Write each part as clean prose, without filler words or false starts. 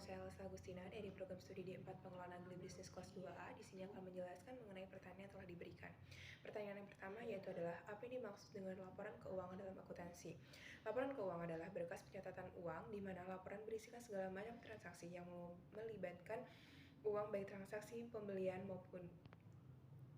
saya Elsa Agustina dari program studi D4 Pengelolaan Agribisnis kelas 2A. Di sini akan menjelaskan mengenai pertanyaan yang telah diberikan. Pertanyaan yang pertama yaitu adalah apa yang dimaksud dengan laporan keuangan dalam akuntansi? Laporan keuangan adalah berkas pencatatan uang di mana laporan berisikan segala macam transaksi yang melibatkan uang baik transaksi pembelian maupun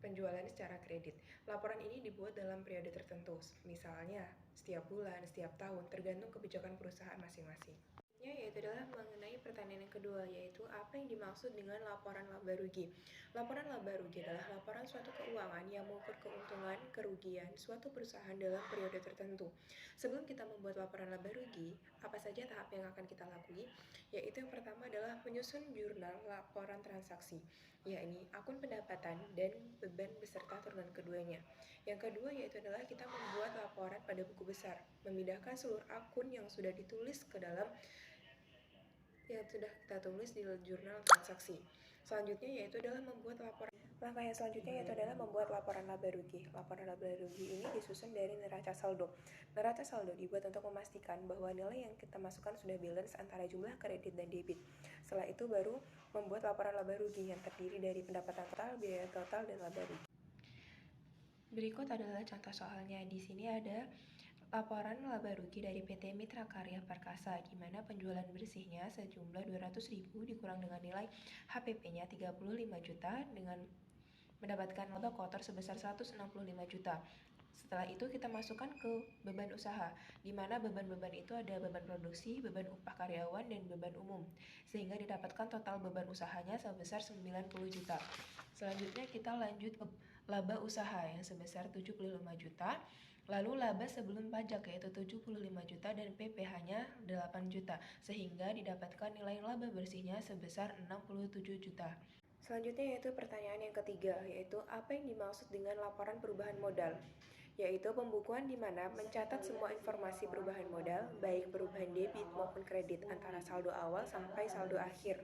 penjualan secara kredit. Laporan ini dibuat dalam periode tertentu, misalnya setiap bulan, setiap tahun, tergantung kebijakan perusahaan masing-masing. Yaitu adalah mengenai pertanyaan yang kedua, yaitu apa yang dimaksud dengan laporan laba rugi. Laporan laba rugi adalah laporan suatu keuangan yang mengukur keuntungan, kerugian suatu perusahaan dalam periode tertentu. Sebelum kita membuat laporan laba rugi, apa saja tahap yang akan kita lalui? Yaitu yang pertama adalah menyusun jurnal laporan transaksi, yakni akun pendapatan dan beban beserta turunan keduanya. Yang kedua yaitu adalah kita membuat laporan pada buku besar, memindahkan seluruh akun yang sudah ditulis ke dalam yang sudah kita tulis di jurnal transaksi. Selanjutnya yaitu adalah membuat laporan. Langkah yang selanjutnya yaitu adalah membuat laporan laba rugi. Laporan laba rugi ini disusun dari neraca saldo. Neraca saldo dibuat untuk memastikan bahwa nilai yang kita masukkan sudah balance antara jumlah kredit dan debit. Setelah itu baru membuat laporan laba rugi yang terdiri dari pendapatan total, biaya total, dan laba rugi. Berikut adalah contoh soalnya. Di sini ada laporan laba rugi dari PT Mitra Karya Perkasa, di mana penjualan bersihnya sejumlah 200.000 dikurang dengan nilai HPP-nya 35 juta dengan mendapatkan laba kotor sebesar 165 juta. Setelah itu kita masukkan ke beban usaha, di mana beban-beban itu ada beban produksi, beban upah karyawan, dan beban umum, sehingga didapatkan total beban usahanya sebesar 90 juta. Selanjutnya kita lanjut ke laba usaha yang sebesar 75 juta, lalu laba sebelum pajak yaitu 75 juta dan PPh-nya 8 juta, sehingga didapatkan nilai laba bersihnya sebesar 67 juta. Selanjutnya yaitu pertanyaan yang ketiga, yaitu apa yang dimaksud dengan laporan perubahan modal? Yaitu pembukuan di mana mencatat semua informasi perubahan modal, baik perubahan debit maupun kredit antara saldo awal sampai saldo akhir.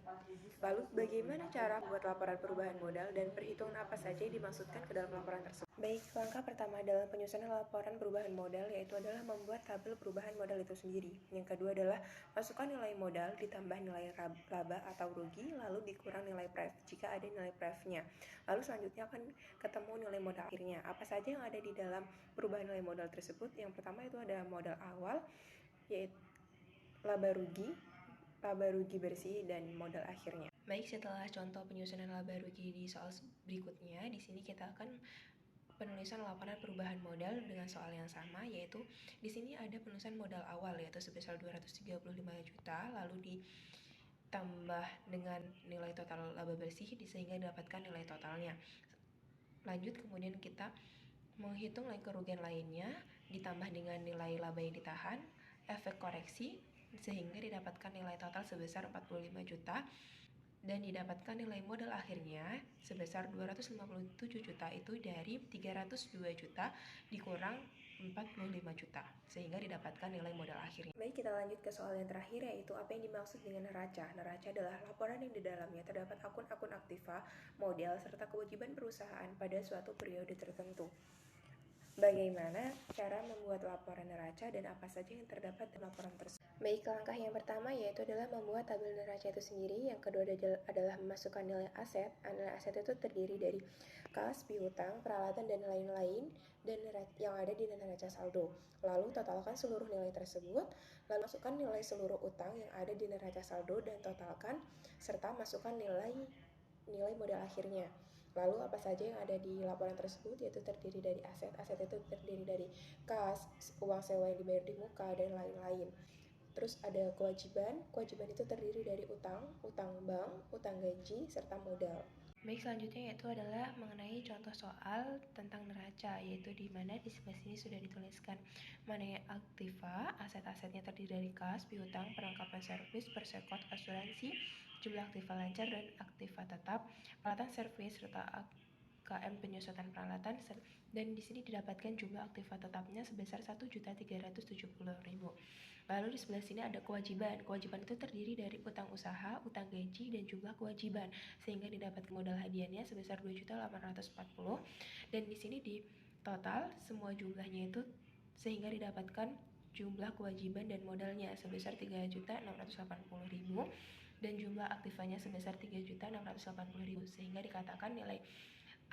Lalu bagaimana cara membuat laporan perubahan modal dan perhitungan apa saja yang dimaksudkan ke dalam laporan tersebut? Baik, langkah pertama dalam penyusunan laporan perubahan modal yaitu adalah membuat tabel perubahan modal itu sendiri. Yang kedua adalah masukkan nilai modal ditambah nilai laba atau rugi lalu dikurang nilai pref jika ada nilai prefnya. Lalu selanjutnya akan ketemu nilai modal akhirnya. Apa saja yang ada di dalam perubahan nilai modal tersebut? Yang pertama itu ada modal awal yaitu laba rugi bersih, dan modal akhirnya. Baik, setelah contoh penyusunan laba rugi di soal berikutnya, di sini kita akan penulisan laporan perubahan modal dengan soal yang sama, yaitu di sini ada penulisan modal awal yaitu sebesar 235 juta lalu ditambah dengan nilai total laba bersih sehingga dapatkan nilai totalnya. Lanjut kemudian kita menghitung nilai kerugian lainnya ditambah dengan nilai laba yang ditahan, efek koreksi sehingga didapatkan nilai total sebesar 45 juta dan didapatkan nilai modal akhirnya sebesar 257 juta itu dari 302 juta dikurang 45 juta sehingga didapatkan nilai modal akhirnya. Baik, kita lanjut ke soal yang terakhir yaitu apa yang dimaksud dengan neraca. Neraca adalah laporan yang di dalamnya terdapat akun-akun aktiva, modal, serta kewajiban perusahaan pada suatu periode tertentu. Bagaimana cara membuat laporan neraca dan apa saja yang terdapat dalam laporan tersebut? Baik, langkah yang pertama yaitu adalah membuat tabel neraca itu sendiri. Yang kedua adalah memasukkan nilai aset. Nilai aset itu terdiri dari kas, piutang, peralatan, dan lain-lain dan yang ada di neraca saldo. Lalu totalkan seluruh nilai tersebut, lalu masukkan nilai seluruh utang yang ada di neraca saldo dan totalkan, serta masukkan nilai modal akhirnya. Lalu apa saja yang ada di laporan tersebut yaitu terdiri dari aset. Aset itu terdiri dari kas, uang sewa yang dibayar di muka, dan lain-lain. Terus ada kewajiban itu terdiri dari utang bank, utang gaji, serta modal. Baik, selanjutnya yaitu adalah mengenai contoh soal tentang neraca, yaitu di mana di sebelah sini sudah dituliskan mengenai aktiva, aset-asetnya terdiri dari kas, piutang, perlengkapan servis, persekot, asuransi, jumlah aktiva lancar dan aktiva tetap, peralatan servis serta KM penyusutan peralatan, dan di sini didapatkan jumlah aktiva tetapnya sebesar 1.370.000. Lalu di sebelah sini ada kewajiban. Kewajiban itu terdiri dari utang usaha, utang gaji, dan jumlah kewajiban sehingga didapat modal hadiahnya sebesar 2.840, dan di sini di total semua jumlahnya itu sehingga didapatkan jumlah kewajiban dan modalnya sebesar 3.680.000. dan jumlah aktifanya sebesar 3.680.000, sehingga dikatakan nilai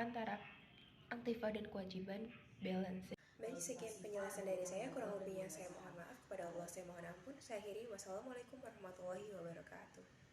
antara aktiva dan kewajiban balance. Baik, sekian penjelasan dari saya. Kurang lebihnya saya mohon maaf. Kepada Allah saya mohon ampun. Saya akhiri. Wassalamualaikum warahmatullahi wabarakatuh.